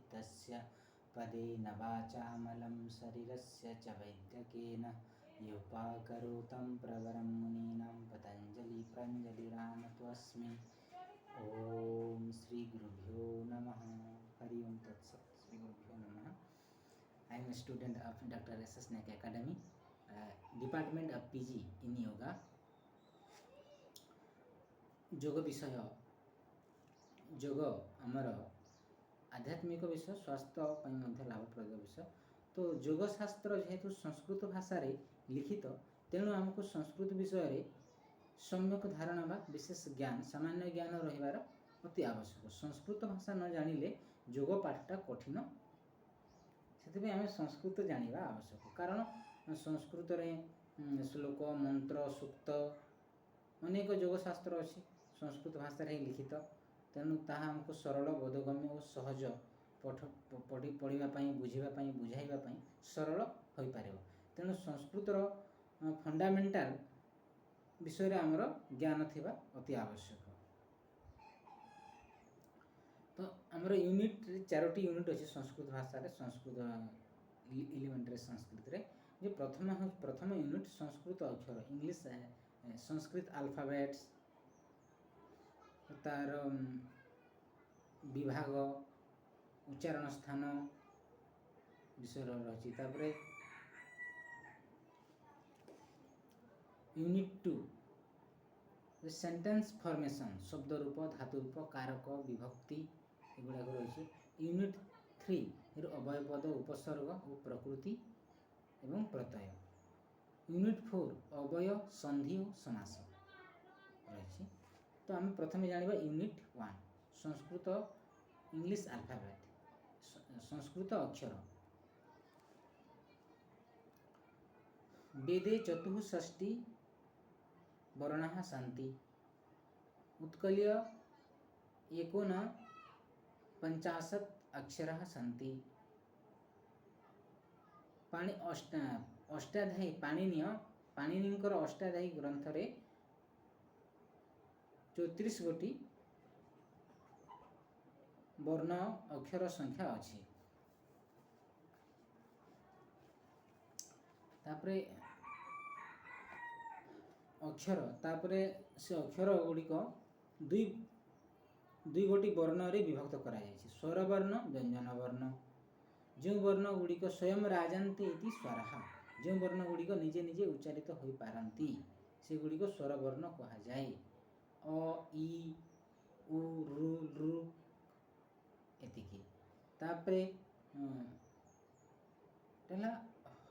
चित्तस्य पदेन वाचामलं शरीरस्य च वैद्यकेन योपाकरोतं प्रवरं मुनीनां पतञ्जलिप्रञ्जलिरानतोऽस्मि। ओम श्री गुरुभ्यो नमः। हरि ओम तत्सत्। श्री गुरुभ्यो नमः। I am a student of Dr. S.S. Naik Academy, Department of PG in Yoga. जोग विषय जोग आमर आध्यात्मिक विषय स्वास्थ्य लाभप्रद विषय। तो जोग शास्त्र जेहेतु संस्कृत भाषा रे लिखित तेणु आमको संस्कृत विषय रे सम्यक धारणा बा विशेष ज्ञान सामान्य ज्ञान रहिबार अति आवश्यक। संस्कृत भाषा न जानिले जोग पाठटा कठिन, से आम संस्कृत जानिबा आवश्यक। कारण संस्कृत रे श्लोक मंत्र सूक्त अनेक जोगशास्त्र अच्छी संस्कृत भाषा रे लिखित, तेणु ताहा हमको सरल बोधगम्य और सहज पढ़ाई बुझाई बुझाइबा सरल हो पार। तेणु संस्कृतर फंडामेंटाल विषय रे आमर ज्ञान थिबा अति आवश्यक। तो आमर यूनिट 4टी यूनिट अच्छे संस्कृत भाषा रे संस्कृत एलिमेंटरी संस्कृत रे। जो प्रथम यूनिट संस्कृत अक्षर इंग्लिश संस्कृत अल्फाबेट्स तार विभाग उच्चारण स्थान विषय रही। तापरे यूनिट 2 सेंटेंस फॉर्मेशन शब्द रूप धातु रूप कारक विभक्ति एगुड़ा रही। यूनिट 3 अवयपद उपसर्ग और प्रकृति एवं प्रत्यय। यूनिट 4 अवय संधि और समास रही। तो आम प्रथम जानिबा unit 1 Sanskrit English alphabet Sanskrit अक्षर। वेदे चतुष्षष्टि वर्णाः सन्ति। उत्कलीय 49 अक्षराः सन्ति। अष्टाध्यायी पाणिनिकर अष्टाध्यायी ग्रंथ रे 34 गोटी वर्ण अक्षर संख्या अच्छी। तापरे अक्षर तापरे से अक्षर गुड़िक दुई गोटी वर्ण रे विभक्त करा जायछि। स्वर वर्ण व्यंजन वर्ण। जो वर्ण गुड़िक स्वयं राजन्ति इति स्वरः, जो वर्ण गुड़िक निजे निजे उच्चारित हो पारंती से गुड़िक स्वर वर्ण कहा जाए। अ इ उ रु लृ एतिकी। तापरे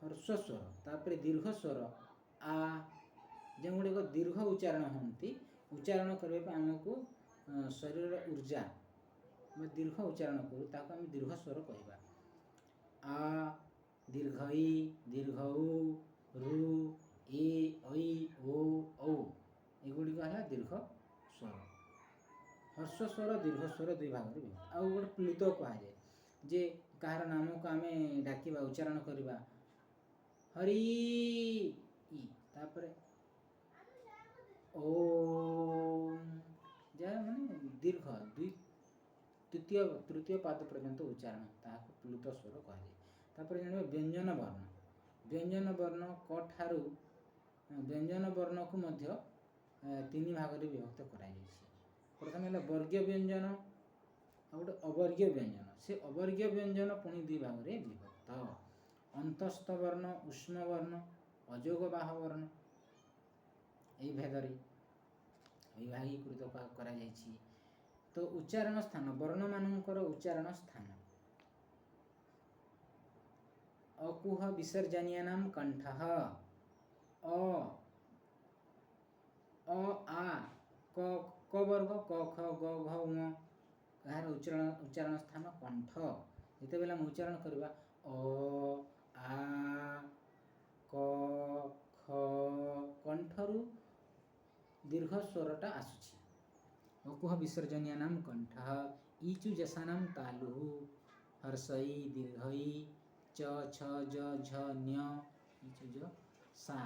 हर्ष स्वर तापरे दीर्घ स्वर आ जो गुड़िक दीर्घ उच्चारण होती उच्चारण करने आमको शरीर ऊर्जा दीर्घ उच्चारण करूँ ताको आम दीर्घ स्वर कहवा। आ दीर्घ इ दीर्घ उ रु ए ऐ ओ औ एगुड़िक है दीर्घ स्वर। हर्ष स्वर दीर्घ स्वर दुई भाग में विभक्त। आउ गोटे प्लुत कह जाए जे कहार नाम को आम डाकिबा उच्चारण करवा हरि इ तापरे ओम जा माने दीर्घ तृतीय पाद पर्यंत उच्चारण ताको प्लुत स्वर कह जाए। तापर जानिबा व्यंजन वर्ण। व्यंजन वर्ण क ठारू व्यंजन वर्ण को मध्य 3 भाग रे विभक्त करा जायछि। प्रथम है वर्गीय व्यंजन और गोटे अवर्गीय व्यंजन। से अवर्गीय व्यंजन पुणी 2 भाग रे विभक्त। अंतस्थ वर्ण उष्म वर्ण अजोगबाह वर्ण यही भेदरे विभागीकृत करा जायछि। तो उच्चारण स्थान वर्ण मानकर उच्चारण स्थान अकुह विसर्जनीयानां कंठः अ आ क वर्ग क ख ग घ ङ यार उच्चारण स्थान कंठ। जिते बेला हम उच्चारण करवा अ आ क ख कंठरू दीर्घ स्वरटा आसुछि। अकुह विसर्जनीयानां कंठः ईचु जसानां तालुः हर्षई दीर्घई च छ ज झ न्य ईचु ज सा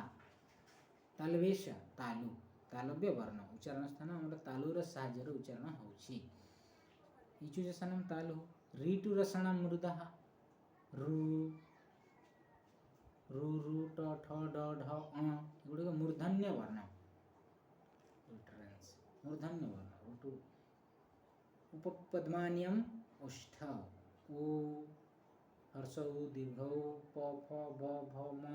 तालवेश तालु तालव्य वर्ण उच्चारण स्थान हमर तालुर साहाय्य उच्चारण होछि। ईचु जसानां तालु रीटु रसण मृदः रु रु रु ट ठ ड ढ एगुड़िक मूर्धन्य वर्ण मूर्धन्य वर्ण ऋतु उपपद्मान्यम ओष्ठ उ हर्ष उ दीर्घ उ प फ ब भ म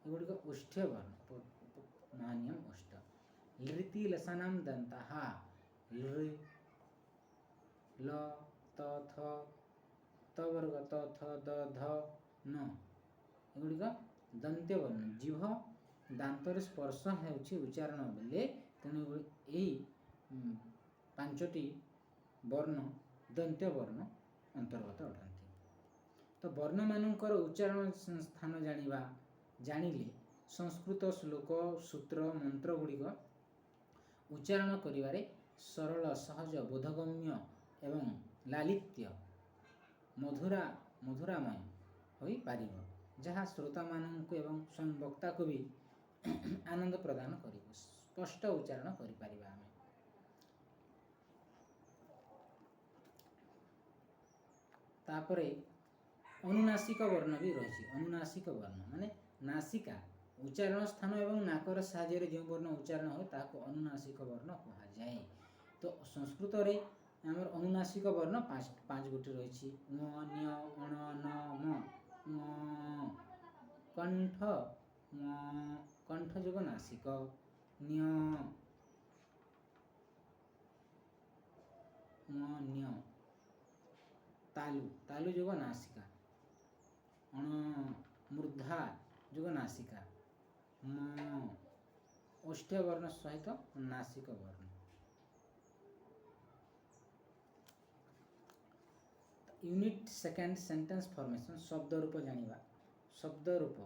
एगुड़िक ओष्ठ्य वर्ण उपपद्मान्यम ओष्ठ लृति लसनम दन्तः लृ ल त थ त वर्ग त थ द ध न एगुड़िक दंत्य वर्ण जीभ दांतर स्पर्श ହେଉଛି उच्चारण बेले तेणु यही पांचटी वर्ण दंत्य वर्ण अंतर्गत अटंती। तो वर्ण मानकर उच्चारण स्थान जानिबा जानिले संस्कृत श्लोक सूत्र मंत्र गुड़िक उच्चारण करिवारे सरल सहज बोधगम्य एवं लालित्य मधुरामय होई पारिबो जहाँ श्रोता मानक एवं स्वयं वक्ता को भी आनंद प्रदान करिबो स्पष्ट उच्चारण करि पारिबा आमे। तापरे अनुनासिक वर्ण भी रही। अनुनासिक वर्ण माने नासिका उच्चारण स्थान एवं नाकर साहाय्य जो वर्ण उच्चारण हो ताको अनुनासिक वर्ण कहा जाए। तो संस्कृत रे हमर अनुनासिक वर्ण पांच गोटी रही ङ ञ अण न म कंठ कंठ जोग नासिक न्य न्य तालु तालु जोग नासिका अण मूर्धा जोग नासिका म ओष्ठ्य वर्ण सहित नासिक वर्ण। यूनिट सेकेंड सेंटेंस फॉर्मेशन शब्द रूप जानिबा शब्द रूप